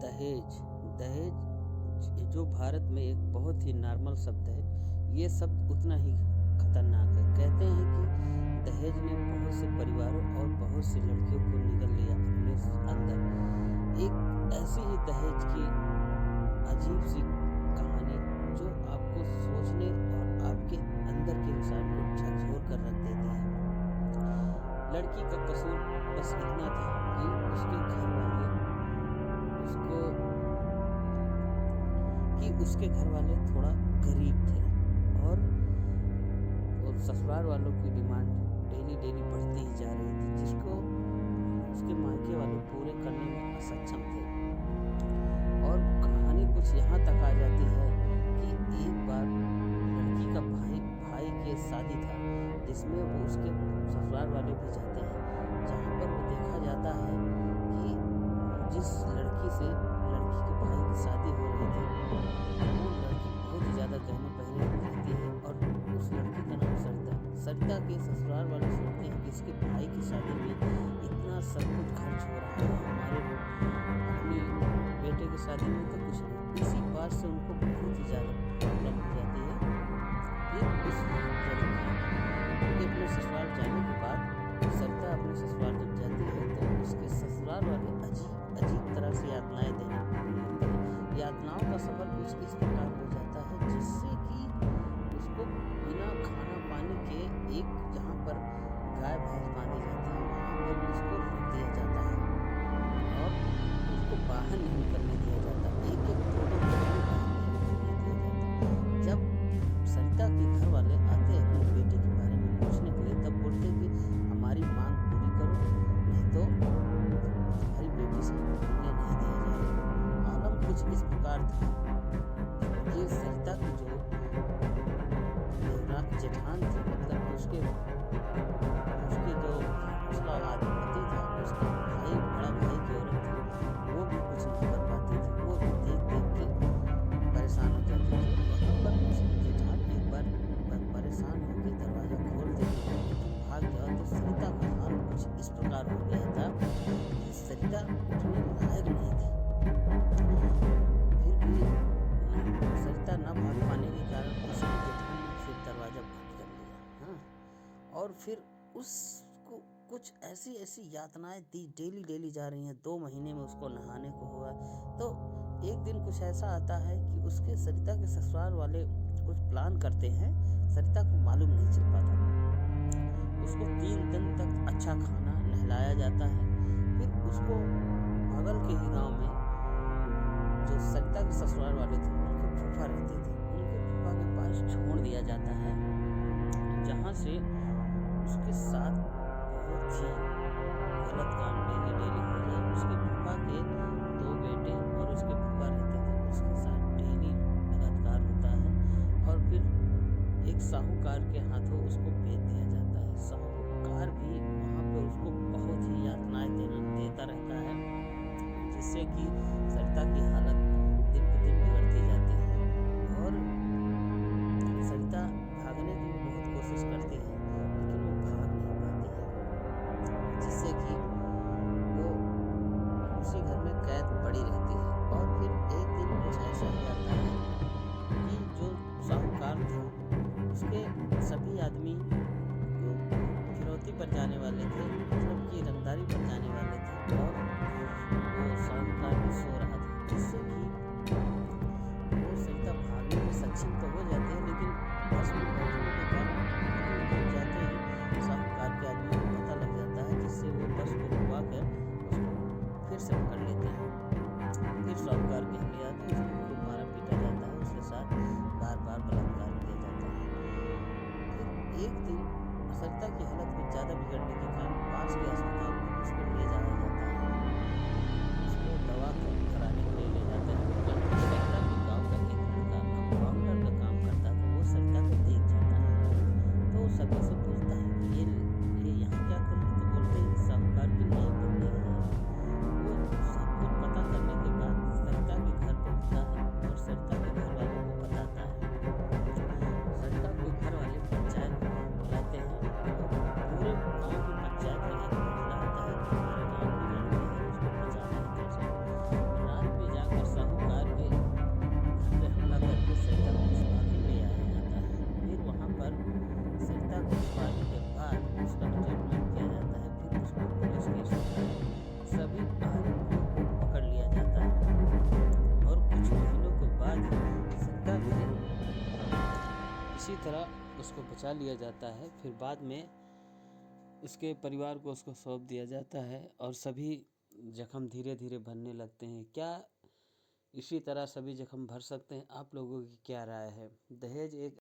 दहेज दहेज जो भारत में एक बहुत ही नॉर्मल शब्द है, ये शब्द उतना ही खतरनाक है। कहते हैं कि दहेज ने बहुत से परिवारों और बहुत सी लड़कियों को निगल लिया अपने अंदर। एक ऐसी ही दहेज की अजीब सी कहानी जो आपको सोचने और आपके अंदर के इंसान को झकझोर कर रख देती है। लड़की का कसूर बस इतना था कि उसके घर वाले थोड़ा गरीब थे और ससुराल वालों की डिमांड डेली बढ़ती ही जा रही थी, जिसको उसके मायके वाले पूरे करने में असक्षम थे। और कहानी कुछ यहाँ तक आ जाती है कि एक बार लड़की का भाई के शादी था, जिसमें वो उसके ससुराल वाले भी जाते हैं, जहाँ पर वो देखा जाता है कि जिस लड़की से लड़की के भाई की शादी हो रही थी, वो लड़की बहुत ही ज़्यादा गहने पहने रहती है और उस लड़की का नाम सरिता के ससुराल वाले सोचते हैं कि इसके भाई की शादी में इतना सब कुछ खर्च हो रहा है, हमारे अपनी बेटे की शादी में तो कुछ नहीं। इसी बात से उनको बहुत ही ज़्यादा प्रॉब्लम हो जाती है। फिर उस लड़की के अपने ससुराल जाने के बाद सरिता अपने ससुराल जब जाती है तो उसके ससुराल वाले अजीब तरह से यातनाएं देने लगते हैं। यातनाओं का सफर कुछ इस प्रकार हो जाता है जिससे कि उसको बिना खाना पानी के एक जहाँ पर गाय भैंस बांधी जाती है वहाँ पर उसको रख दिया जाता है और उसको बाहर नहीं निकलने दिया जाता। एक दो बाहर नहीं निकलने दिया जाता। जब सरिता के घर वाले आते हैं अपने बेटे के बारे में पूछने के लिए, तब बोलते हैं कि हमारी मांग पूरी करो, नहीं तो हमारी बेटी से मिलने नहीं दिया जाएगा। आलम कुछ इस प्रकार था कि सरिता की जो जेठान थी, मतलब उसके जो उसका आदमी था, उसका बड़ा भाई की औरत थी, वो भी कुछ नहीं कर पाती थी। वो भी देख के परेशान हो जाती थी। वहीं पर उसकी जेठान एक बार परेशान होकर दरवाजा खोल देती है कि तुम भाग जाओ। तो सरिता का हाल कुछ इस प्रकार हो गया था कि सरिता उठने लायक नहीं थी। फिर भी सरिता न भाग पाने के कारण उसकी जेठान ने फिर दरवाजा बंद कर लिया। हाँ, और फिर उसको कुछ ऐसी यातनाएं दी, डेली जा रही हैं। 2 महीने में उसको नहाने को हुआ। तो एक दिन कुछ ऐसा आता है कि उसके सरिता के ससुराल वाले कुछ प्लान करते हैं, सरिता को मालूम नहीं चल पाता। उसको 3 दिन तक अच्छा खाना नहलाया जाता है। फिर उसको बगल के ही गांव में जो सरिता के ससुराल वाले थे, उनके फूफा रहते थे, उनके फूफा के पास छोड़ दिया जाता है, जहाँ से उसके साथ बहुत ही गलत काम डेली हो रहा है। उसके फूफा के 2 बेटे और उसके फूफा रहते थे, उसके साथ डेली बलात्कार होता है और फिर एक साहूकार के हाथों उसको बेच दिया जाता है। साहूकार भी वहाँ पे उसको बहुत ही यातनाएं देता रहता है, जिससे कि सरिता की हालत दिन पे दिन बिगड़ती जाती है। और सरिता भागने की भी बहुत कोशिश करती है, लेकिन वो भाग नहीं पाती है, जिससे कि वो उसी घर में कैद पड़ी रहती है। और फिर एक दिन कुछ ऐसा हो जाता है कि जो साहूकार था, उसके सभी आदमी जो फिरौती पर जाने वाले थे, मतलब कि रंगदारी पर जाने वाले थे, और वो साहूकार भी सो रहा था, जिससे कि वो सरिता भागने में सक्षम तो हो जाती है, लेकिन बस में बैठने के कारण डूब जाते हैं। साहूकार के आदमी को पता लग जाता है, जिससे वो बस को डुबा कर उसको फिर से पकड़ लेते हैं। फिर साहूकार के लिए आते हैं, उसको खूब मारा पीटा जाता है, उसके साथ बार बलात्कार किया जाता है। फिर एक दिन सरिता की हालत कुछ ज़्यादा बिगड़ने के कारण पास के अस्पताल में उसको ले जाया जाता है। उसको दवा कराने के लिए ले जाते हैं। सरिता के गाँव का एक लड़का कंपाउंडर का काम करता था, वो सरिता को देख जाता है, तो सभी से पूछता है कि ये यहाँ क्या कर रही? तो बोलते हैं कि साहूकार की नई पत्नी है। वो सब कुछ पता करने के बाद सरिता के घर पहुँचता है और सरिता के घर वालों को बताता है। सरिता के घर वाले पंचायत बुलाते हैं और पूरे गाँव की पंचायत में एक फैसला होता है कि हमारे गाँव की किसी तरह उसको बचा लिया जाता है। फिर बाद में उसके परिवार को उसको सौंप दिया जाता है और सभी जख्म धीरे धीरे भरने लगते हैं। क्या इसी तरह सभी जख्म भर सकते हैं? आप लोगों की क्या राय है? दहेज एक